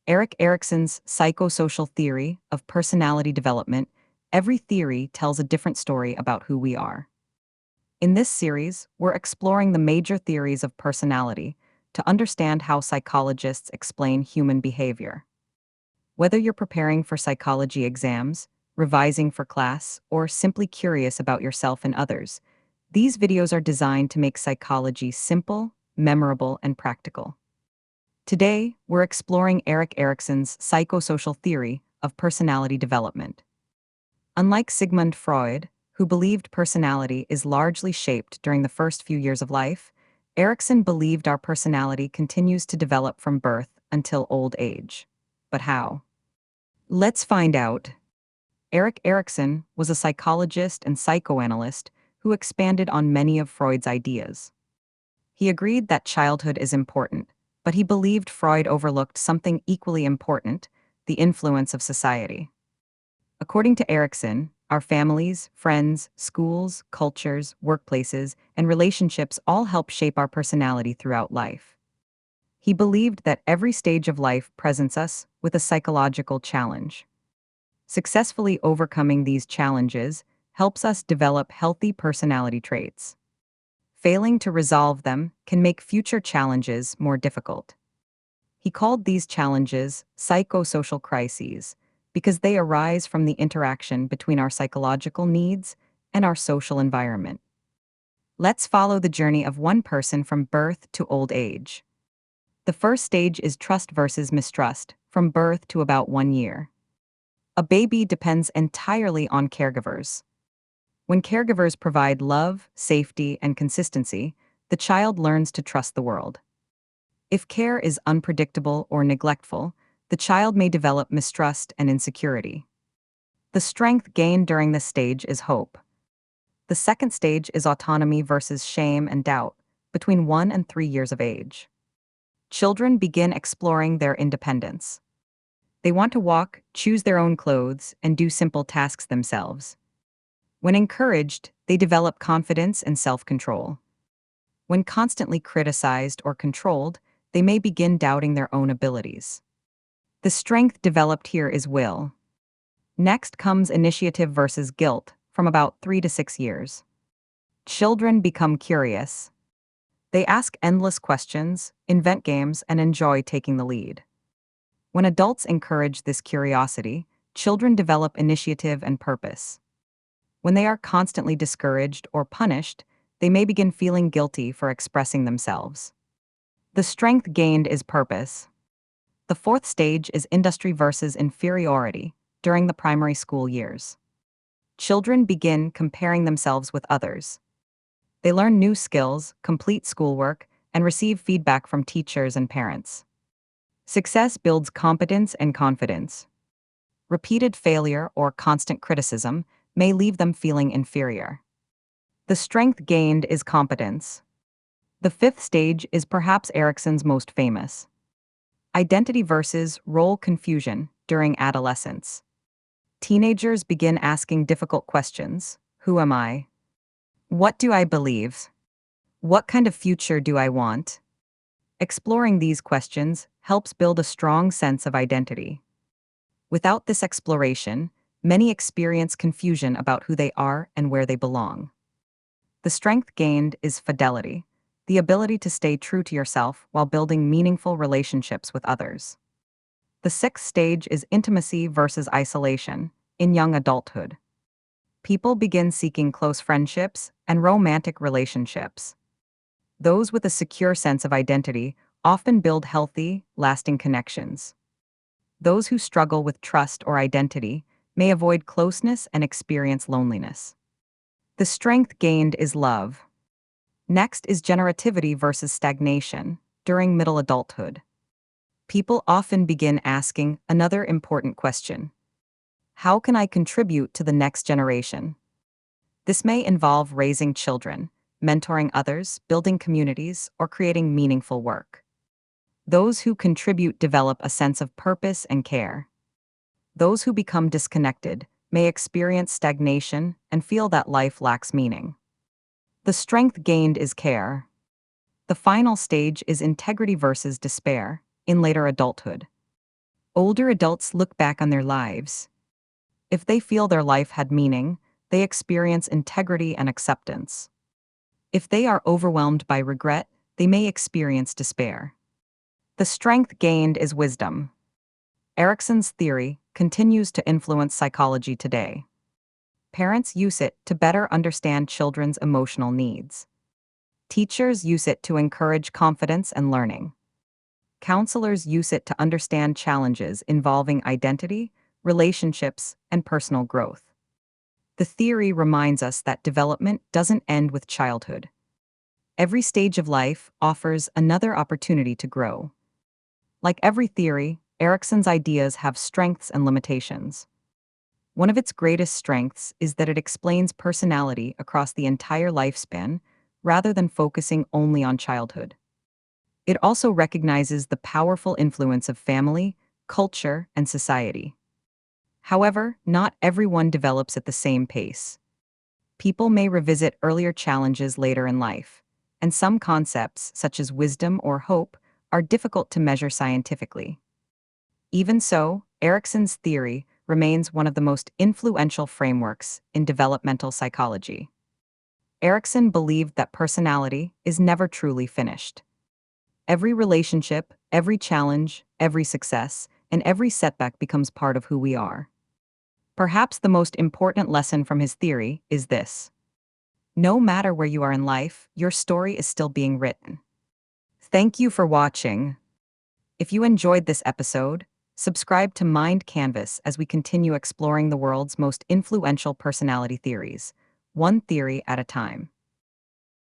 Erik Erikson's psychosocial theory of personality development. Every theory tells a different story about who we are. In this series, we're exploring the major theories of personality to understand how psychologists explain human behavior. Whether you're preparing for psychology exams, revising for class, or simply curious about yourself and others, these videos are designed to make psychology simple, memorable, and practical. Today, we're exploring Erik Erikson's psychosocial theory of personality development. Unlike Sigmund Freud, who believed personality is largely shaped during the first few years of life, Erikson believed our personality continues to develop from birth until old age. But how? Let's find out. Erik Erikson was a psychologist and psychoanalyst who expanded on many of Freud's ideas. He agreed that childhood is important, but he believed Freud overlooked something equally important: the influence of society. According to Erikson, our families, friends, schools, cultures, workplaces, and relationships all help shape our personality throughout life. He believed that every stage of life presents us with a psychological challenge. Successfully overcoming these challenges helps us develop healthy personality traits. Failing to resolve them can make future challenges more difficult. He called these challenges psychosocial crises because they arise from the interaction between our psychological needs and our social environment. Let's follow the journey of one person from birth to old age. The first stage is trust versus mistrust, from birth to about 1 year. A baby depends entirely on caregivers. When caregivers provide love, safety, and consistency, the child learns to trust the world. If care is unpredictable or neglectful, the child may develop mistrust and insecurity. The strength gained during this stage is hope. The second stage is autonomy versus shame and doubt, between 1 and 3 years of age. Children begin exploring their independence. They want to walk, choose their own clothes, and do simple tasks themselves. When encouraged, they develop confidence and self-control. When constantly criticized or controlled, they may begin doubting their own abilities. The strength developed here is will. Next comes initiative versus guilt, from about 3 to 6 years. Children become curious. They ask endless questions, invent games, and enjoy taking the lead. When adults encourage this curiosity, children develop initiative and purpose. When they are constantly discouraged or punished, they may begin feeling guilty for expressing themselves. The strength gained is purpose. The fourth stage is industry versus inferiority, during the primary school years. Children begin comparing themselves with others. They learn new skills, complete schoolwork, and receive feedback from teachers and parents. Success builds competence and confidence. Repeated failure or constant criticism may leave them feeling inferior. The strength gained is competence. The fifth stage is perhaps Erikson's most famous: identity versus role confusion during adolescence. Teenagers begin asking difficult questions. Who am I? What do I believe? What kind of future do I want? Exploring these questions helps build a strong sense of identity. Without this exploration, many experience confusion about who they are and where they belong. The strength gained is fidelity, the ability to stay true to yourself while building meaningful relationships with others. The sixth stage is intimacy versus isolation, in young adulthood. People begin seeking close friendships and romantic relationships. Those with a secure sense of identity often build healthy, lasting connections. Those who struggle with trust or identity may avoid closeness and experience loneliness. The strength gained is love. Next is generativity versus stagnation, during middle adulthood. People often begin asking another important question: how can I contribute to the next generation? This may involve raising children, mentoring others, building communities, or creating meaningful work. Those who contribute develop a sense of purpose and care. Those who become disconnected may experience stagnation and feel that life lacks meaning. The strength gained is care. The final stage is integrity versus despair, in later adulthood. Older adults look back on their lives. If they feel their life had meaning, they experience integrity and acceptance. If they are overwhelmed by regret, they may experience despair. The strength gained is wisdom. Erikson's theory continues to influence psychology today. Parents use it to better understand children's emotional needs. Teachers use it to encourage confidence and learning. Counselors use it to understand challenges involving identity, relationships, and personal growth. The theory reminds us that development doesn't end with childhood. Every stage of life offers another opportunity to grow. Like every theory, Erikson's ideas have strengths and limitations. One of its greatest strengths is that it explains personality across the entire lifespan, rather than focusing only on childhood. It also recognizes the powerful influence of family, culture, and society. However, not everyone develops at the same pace. People may revisit earlier challenges later in life, and some concepts, such as wisdom or hope, are difficult to measure scientifically. Even so, Erikson's theory remains one of the most influential frameworks in developmental psychology. Erikson believed that personality is never truly finished. Every relationship, every challenge, every success, and every setback becomes part of who we are. Perhaps the most important lesson from his theory is this: no matter where you are in life, your story is still being written. Thank you for watching. If you enjoyed this episode, subscribe to Mind Canvas as we continue exploring the world's most influential personality theories, one theory at a time.